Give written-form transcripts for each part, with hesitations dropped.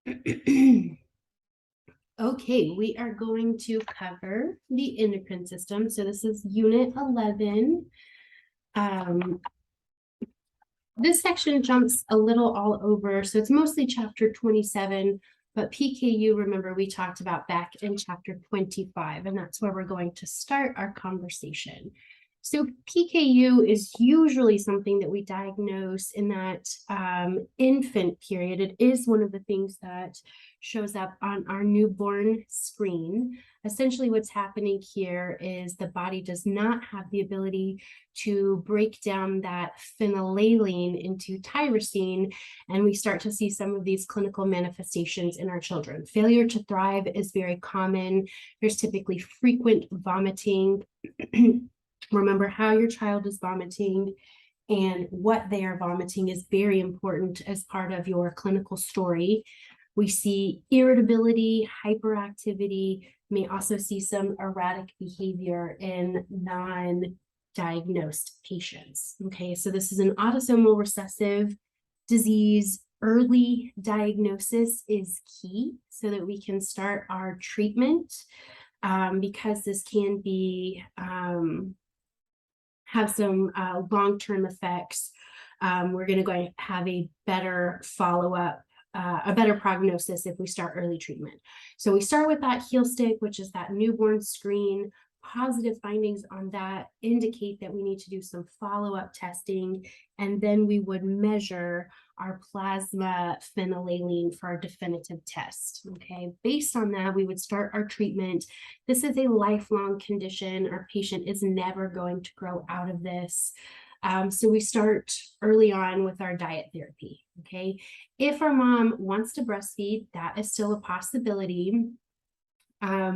Okay, we are going to cover the endocrine system. So this is Unit 11. This section jumps a little all over. So it's mostly Chapter 27, but PKU, remember, we talked about back in Chapter 25, and that's where we're going to start our conversation. So PKU is usually something that we diagnose in that infant period. It is one of the things that shows up on our newborn screen. Essentially, what's happening here is the body does not have the ability to break down that phenylalanine into tyrosine, and we start to see some of these clinical manifestations in our children. Failure to thrive is very common. There's typically frequent vomiting. Remember how your child is vomiting and what they are vomiting is very important as part of your clinical story. We see irritability, hyperactivity, may also see some erratic behavior in non-diagnosed patients. Okay, so this is an autosomal recessive disease. Early diagnosis is key so that we can start our treatment because this can be have some long-term effects. We're going to go have a better follow-up, a better prognosis if we start early treatment. So we start with that heel stick, which is that newborn screen. Positive findings on that indicate that we need to do some follow-up testing, and then we would measure our plasma phenylalanine for our definitive test. Okay, based on that, we would start our treatment. This is a lifelong condition. Our patient is never going to grow out of this. So we start early on with our diet therapy. Okay, if our mom wants to breastfeed, that is still a possibility.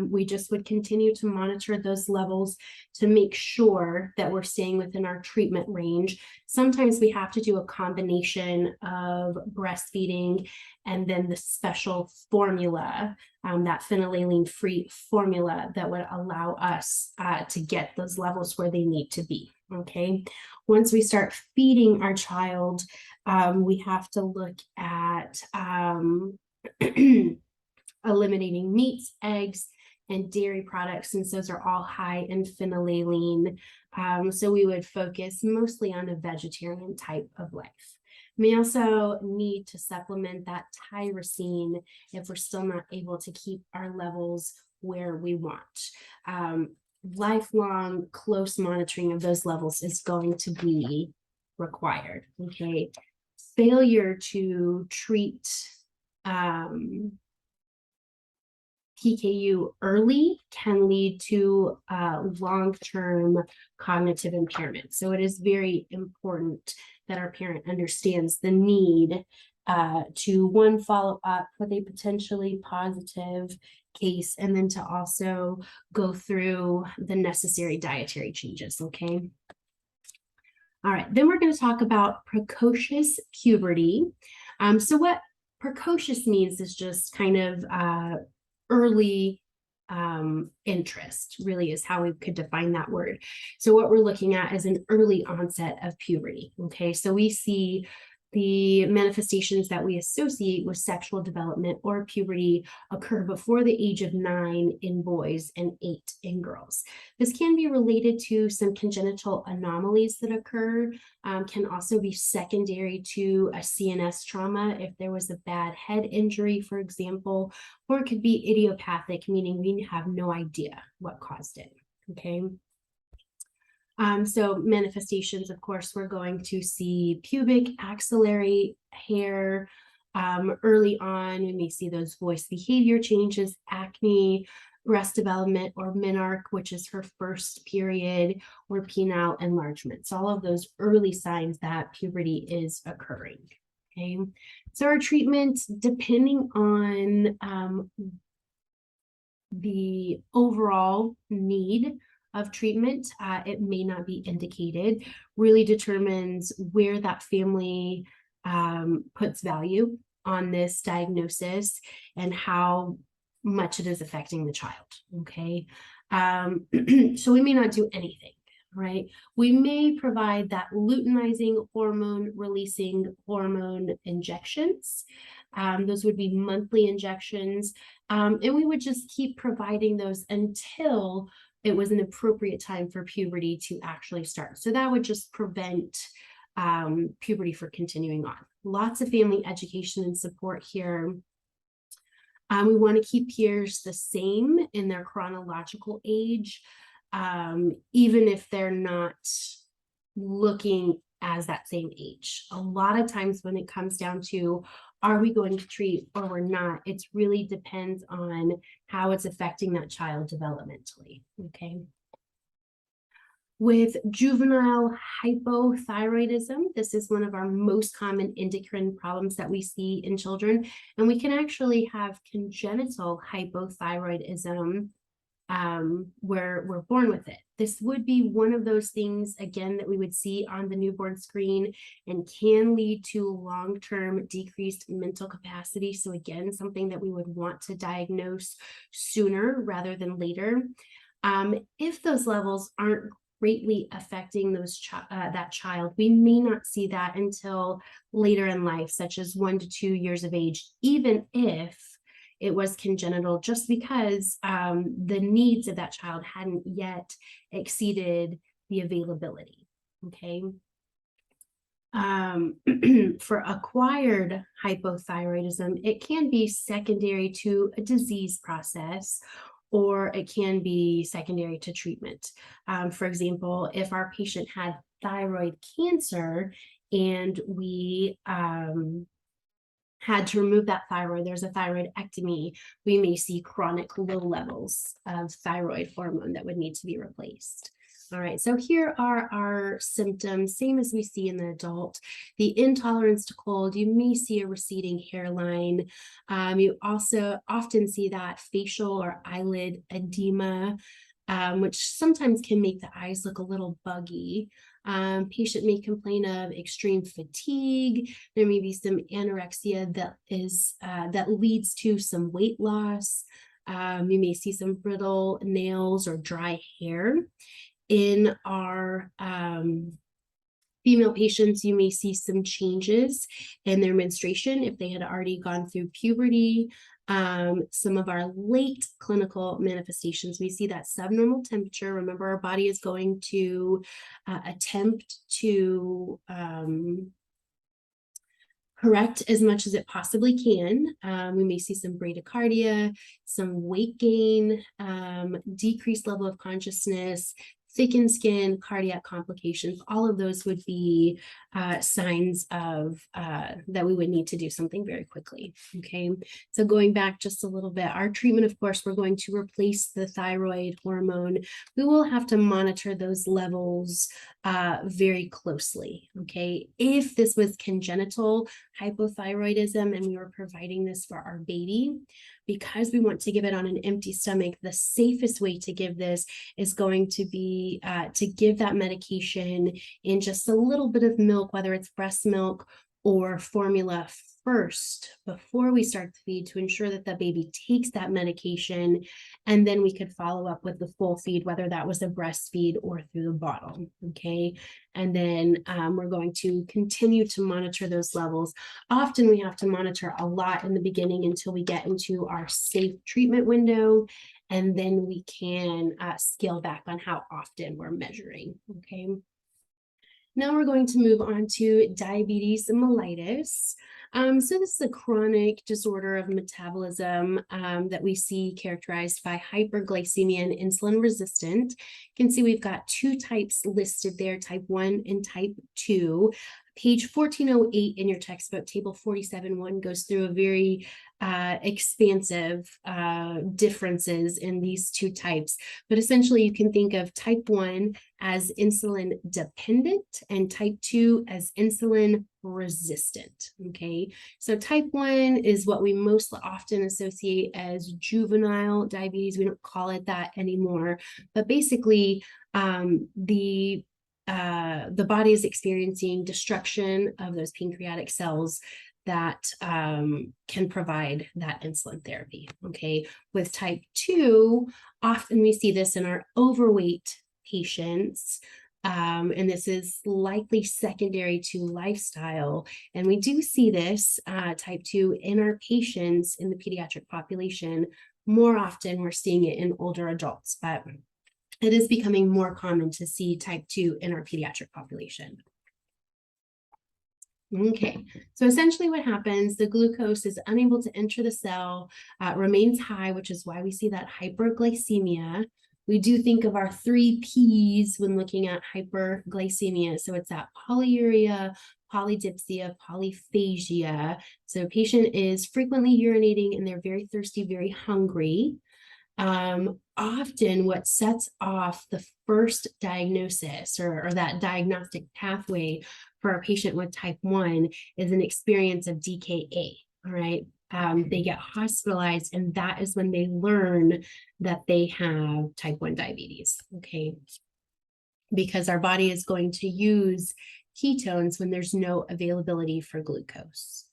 We just would continue to monitor those levels to make sure that we're staying within our treatment range. Sometimes we have to do a combination of breastfeeding and then the special formula, that phenylalanine-free formula that would allow us to get those levels where they need to be, okay? Once we start feeding our child, we have to look at eliminating meats, eggs, and dairy products, since those are all high in phenylalanine. So we would focus mostly on a vegetarian type of life. We also need to supplement that tyrosine if we're still not able to keep our levels where we want. Lifelong close monitoring of those levels is going to be required, okay? Failure to treat PKU early can lead to long-term cognitive impairment. So it is very important that our parent understands the need to, one, follow up with a potentially positive case, and then to also go through the necessary dietary changes, okay? All right, then we're going to talk about precocious puberty. So what precocious means is just kind of early interest, really is how we could define that word. So what we're looking at is an early onset of puberty, okay? So we see the manifestations that we associate with sexual development or puberty occur before the age of 9 in boys and 8 in girls. This can be related to some congenital anomalies that occur, can also be secondary to a CNS trauma if there was a bad head injury, for example, or it could be idiopathic, meaning we have no idea what caused it, okay? So manifestations, of course, we're going to see pubic axillary hair. Early on, we may see those voice behavior changes, acne, breast development, or menarche, which is her first period, or penile enlargement. So all of those early signs that puberty is occurring, okay? So our treatment, depending on the overall need of treatment, it may not be indicated, really determines where that family puts value on this diagnosis and how much it is affecting the child, okay? So we may not do anything, right? We may provide that luteinizing hormone releasing hormone injections. Those would be monthly injections. And we would just keep providing those until it was an appropriate time for puberty to actually start. So that would just prevent puberty from continuing on. Lots of family education and support here. We want to keep peers the same in their chronological age, even if they're not looking as that same age. A lot of times when it comes down to, are we going to treat or we're not, it really depends on how it's affecting that child developmentally, okay? With juvenile hypothyroidism, this is one of our most common endocrine problems that we see in children, and we can actually have congenital hypothyroidism where we're born with it. This would be one of those things, again, that we would see on the newborn screen and can lead to long-term decreased mental capacity. So again, something that we would want to diagnose sooner rather than later. If those levels aren't greatly affecting that child, we may not see that until later in life, such as 1 to 2 years of age, even if it was congenital, just because the needs of that child hadn't yet exceeded the availability, okay? For acquired hypothyroidism, it can be secondary to a disease process, or it can be secondary to treatment. For example, if our patient had thyroid cancer and we had to remove that thyroid, there's a thyroidectomy, we may see chronic low levels of thyroid hormone that would need to be replaced. All right, so here are our symptoms, same as we see in the adult. The intolerance to cold, you may see a receding hairline. You also often see that facial or eyelid edema, which sometimes can make the eyes look a little buggy. Patient may complain of extreme fatigue. There may be some anorexia that leads to some weight loss. You may see some brittle nails or dry hair. In our female patients, you may see some changes in their menstruation if they had already gone through puberty. Some of our late clinical manifestations, we see that subnormal temperature. Remember, our body is going to attempt to correct as much as it possibly can. We may see some bradycardia, some weight gain, decreased level of consciousness, thickened skin, cardiac complications. All of those would be signs of that we would need to do something very quickly. Okay, so going back just a little bit, our treatment, of course, we're going to replace the thyroid hormone. We will have to monitor those levels very closely. Okay, if this was congenital hypothyroidism and we were providing this for our baby, because we want to give it on an empty stomach, the safest way to give this is going to be to give that medication in just a little bit of milk, whether it's breast milk or formula first, before we start the feed, to ensure that the baby takes that medication, and then we could follow up with the full feed, whether that was a breastfeed or through the bottle, okay? And then we're going to continue to monitor those levels. Often we have to monitor a lot in the beginning until we get into our safe treatment window, and then we can scale back on how often we're measuring, okay? Now we're going to move on to diabetes mellitus. So this is a chronic disorder of metabolism that we see characterized by hyperglycemia and insulin resistant. You can see we've got two types listed there, type 1 and type 2. Page 1408 in your textbook, table 47.1, goes through a very expansive differences in these two types. But essentially, you can think of type 1 as insulin dependent and type 2 as insulin resistant. Okay, so type 1 is what we most often associate as juvenile diabetes. We don't call it that anymore, but basically the body is experiencing destruction of those pancreatic cells that can provide that insulin therapy. Okay, with type 2, often we see this in our overweight patients. And this is likely secondary to lifestyle. And we do see this type 2 in our patients in the pediatric population. More often, we're seeing it in older adults, but it is becoming more common to see type 2 in our pediatric population. Okay, so essentially what happens, the glucose is unable to enter the cell, remains high, which is why we see that hyperglycemia. We do think of our 3 Ps when looking at hyperglycemia. So it's that polyuria, polydipsia, polyphagia. So a patient is frequently urinating and they're very thirsty, very hungry. Often what sets off the first diagnosis or that diagnostic pathway for a patient with type 1 is an experience of DKA, all right? They get hospitalized, and that is when they learn that they have type 1 diabetes, okay? Because our body is going to use ketones when there's no availability for glucose.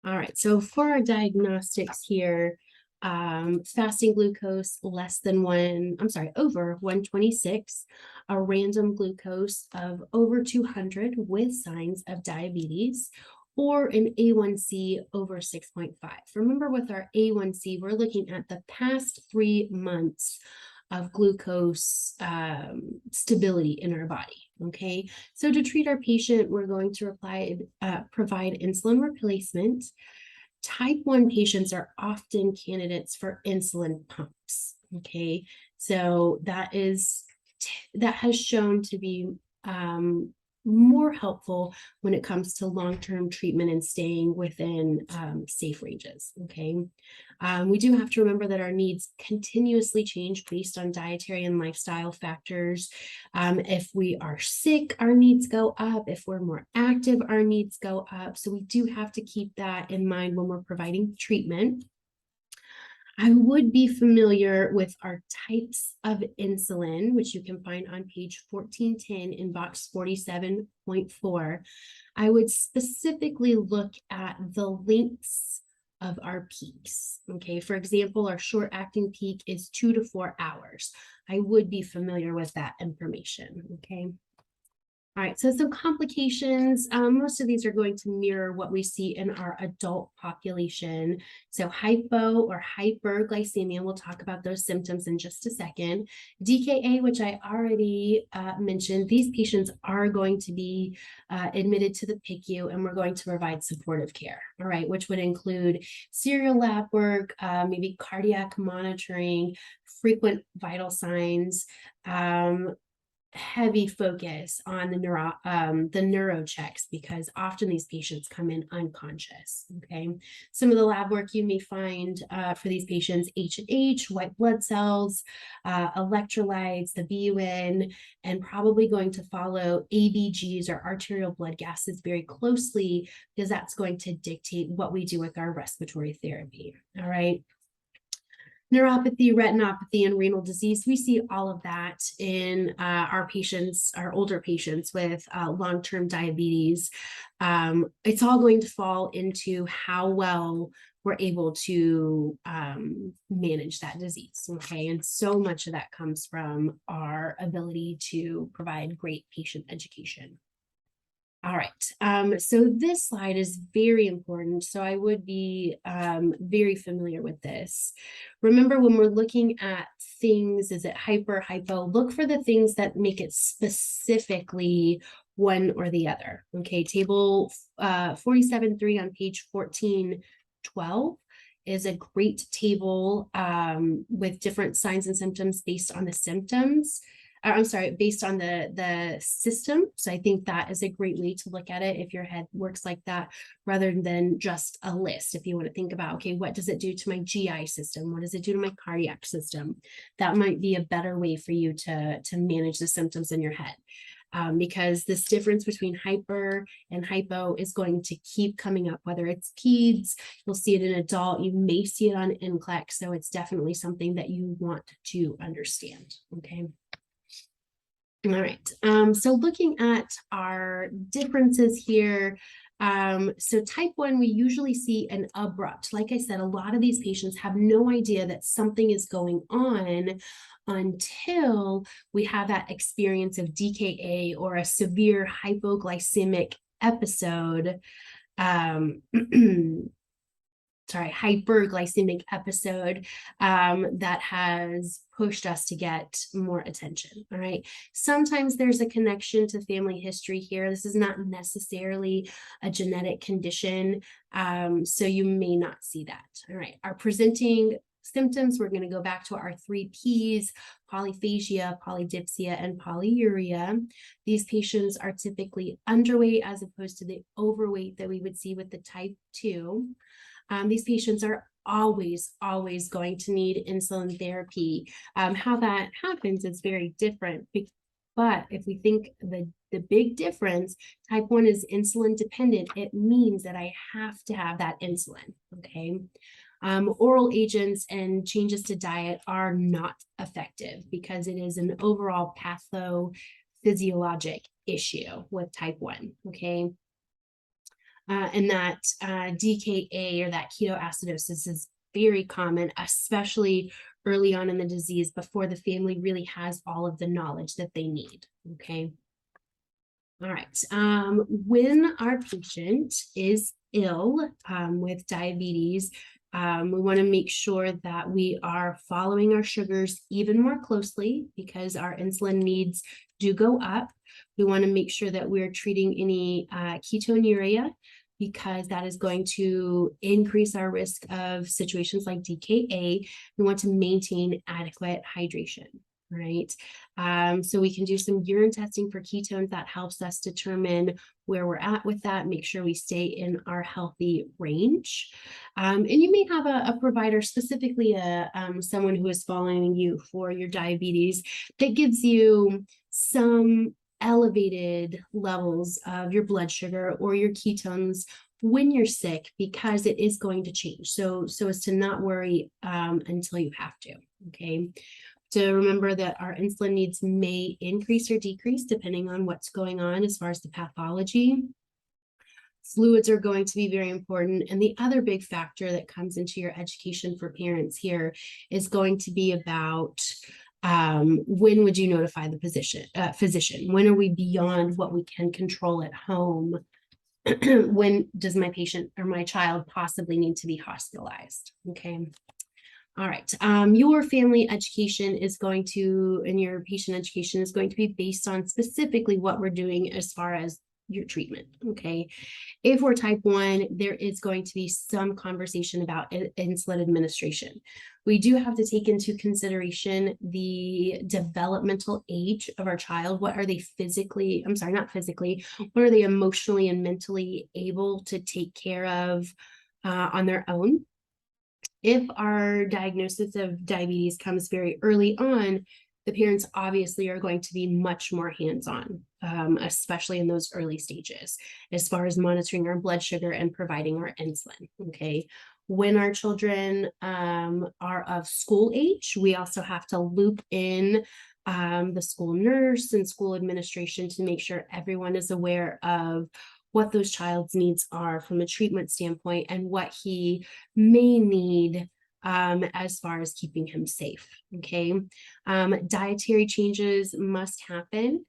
All right, so for our diagnostics here, fasting glucose over 126, a random glucose of over 200 with signs of diabetes, or an A1C over 6.5. Remember, with our A1C, we're looking at the past 3 months of glucose stability in our body, okay? So to treat our patient, we're going to provide insulin replacement. Type 1 patients are often candidates for insulin pumps, okay? So that has shown to be more helpful when it comes to long-term treatment and staying within safe ranges, okay? We do have to remember that our needs continuously change based on dietary and lifestyle factors. If we are sick, our needs go up. If we're more active, our needs go up. So we do have to keep that in mind when we're providing treatment. I would be familiar with our types of insulin, which you can find on page 1410 in box 47.4. I would specifically look at the lengths of our peaks. Okay, for example, our short-acting peak is 2 to 4 hours. I would be familiar with that information. Okay. All right, so some complications, most of these are going to mirror what we see in our adult population. So hypo or hyperglycemia, we'll talk about those symptoms in just a second. DKA, which I already mentioned, these patients are going to be admitted to the PICU, and we're going to provide supportive care, all right, which would include serial lab work, maybe cardiac monitoring, frequent vital signs, heavy focus on the neuro checks, because often these patients come in unconscious, okay? Some of the lab work you may find for these patients: H&H, white blood cells, electrolytes, the BUN, and probably going to follow ABGs or arterial blood gases very closely, because that's going to dictate what we do with our respiratory therapy, all right? Neuropathy, retinopathy, and renal disease, we see all of that in our patients, our older patients with long-term diabetes. It's all going to fall into how well we're able to manage that disease, okay? And so much of that comes from our ability to provide great patient education. All right, so this slide is very important, so I would be very familiar with this. Remember, when we're looking at things, is it hyper, hypo, look for the things that make it specifically one or the other, okay? Table 47.3 on page 1412 is a great table with different signs and symptoms based on the symptoms. Based on the system. So I think that is a great way to look at it if your head works like that, rather than just a list. If you want to think about, okay, what does it do to my GI system? What does it do to my cardiac system? That might be a better way for you to manage the symptoms in your head. Because this difference between hyper and hypo is going to keep coming up, whether it's peds, you'll see it in adult, you may see it on NCLEX. So it's definitely something that you want to understand, okay? All right, so looking at our differences here, So type 1, we usually see an abrupt. Like I said, a lot of these patients have no idea that something is going on until we have that experience of DKA or a severe hypoglycemic episode. Hyperglycemic episode that has pushed us to get more attention. All right. Sometimes there's a connection to family history here. This is not necessarily a genetic condition, so you may not see that. All right. Our presenting symptoms, we're going to go back to our 3 Ps: polyphagia, polydipsia, and polyuria. These patients are typically underweight as opposed to the overweight that we would see with the type 2. These patients are always going to need insulin therapy. How that happens is very different. But if we think the big difference, type 1 is insulin dependent, it means that I have to have that insulin, okay? Oral agents and changes to diet are not effective because it is an overall pathophysiologic issue with type 1, okay? And that DKA or that ketoacidosis is very common, especially early on in the disease before the family really has all of the knowledge that they need, okay? All right, when our patient is ill with diabetes, we want to make sure that we are following our sugars even more closely because our insulin needs do go up. We want to make sure that we're treating any ketonuria because that is going to increase our risk of situations like DKA. We want to maintain adequate hydration, right? So we can do some urine testing for ketones that helps us determine where we're at with that, make sure we stay in our healthy range. And you may have a provider, specifically someone who is following you for your diabetes, that gives you some elevated levels of your blood sugar or your ketones when you're sick, because it is going to change. So as to not worry until you have to, okay? To remember that our insulin needs may increase or decrease depending on what's going on as far as the pathology. Fluids are going to be very important. And the other big factor that comes into your education for parents here is going to be about when would you notify the physician? When are we beyond what we can control at home? When does my patient or my child possibly need to be hospitalized? Okay. All right. Your family education is going to, and your patient education is going to be based on specifically what we're doing as far as your treatment. Okay. If we're type 1, there is going to be some conversation about insulin administration. We do have to take into consideration the developmental age of our child. What are they physically, I'm sorry, not physically, what are they emotionally and mentally able to take care of on their own? If our diagnosis of diabetes comes very early on, the parents obviously are going to be much more hands-on, especially in those early stages, as far as monitoring our blood sugar and providing our insulin, okay? When our children are of school age, we also have to loop in the school nurse and school administration to make sure everyone is aware of what those child's needs are from a treatment standpoint and what he may need as far as keeping him safe, okay? Dietary changes must happen.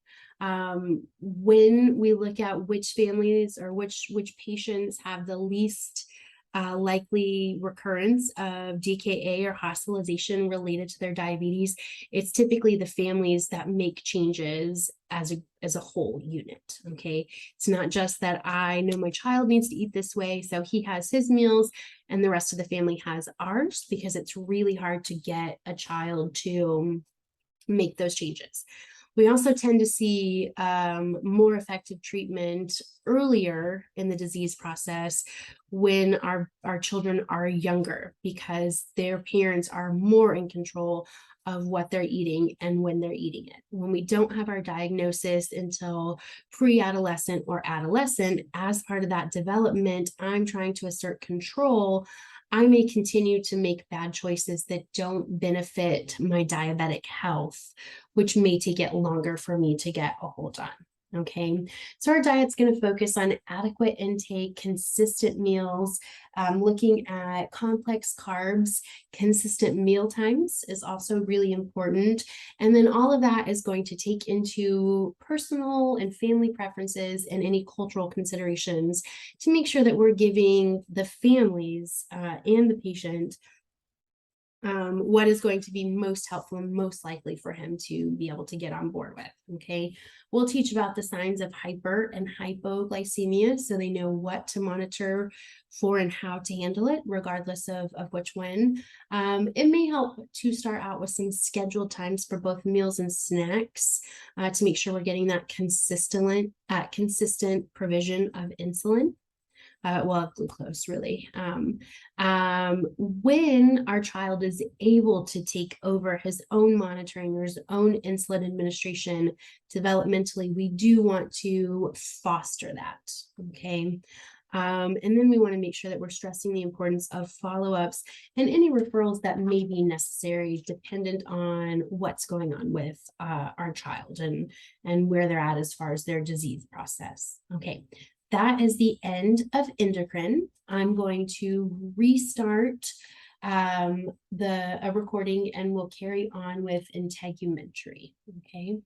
When we look at which families or which patients have the least likely recurrence of DKA or hospitalization related to their diabetes, it's typically the families that make changes as a whole unit, okay? It's not just that I know my child needs to eat this way, so he has his meals and the rest of the family has ours, because it's really hard to get a child to make those changes. We also tend to see more effective treatment earlier in the disease process when our children are younger, because their parents are more in control of what they're eating and when they're eating it. When we don't have our diagnosis until pre-adolescent or adolescent, as part of that development, I'm trying to assert control. I may continue to make bad choices that don't benefit my diabetic health, which may take it longer for me to get a hold on. Okay, so our diet's going to focus on adequate intake, consistent meals, looking at complex carbs, consistent meal times is also really important. And then all of that is going to take into personal and family preferences and any cultural considerations to make sure that we're giving the families and the patient what is going to be most helpful and most likely for him to be able to get on board with. Okay, we'll teach about the signs of hyper and hypoglycemia so they know what to monitor for and how to handle it, regardless of which one. It may help to start out with some scheduled times for both meals and snacks to make sure we're getting that consistent provision of insulin. Well, glucose really. When our child is able to take over his own monitoring or his own insulin administration developmentally, we do want to foster that, okay? And then we want to make sure that we're stressing the importance of follow-ups and any referrals that may be necessary dependent on what's going on with our child and where they're at as far as their disease process. Okay. That is the end of endocrine. I'm going to restart the recording and we'll carry on with integumentary. Okay.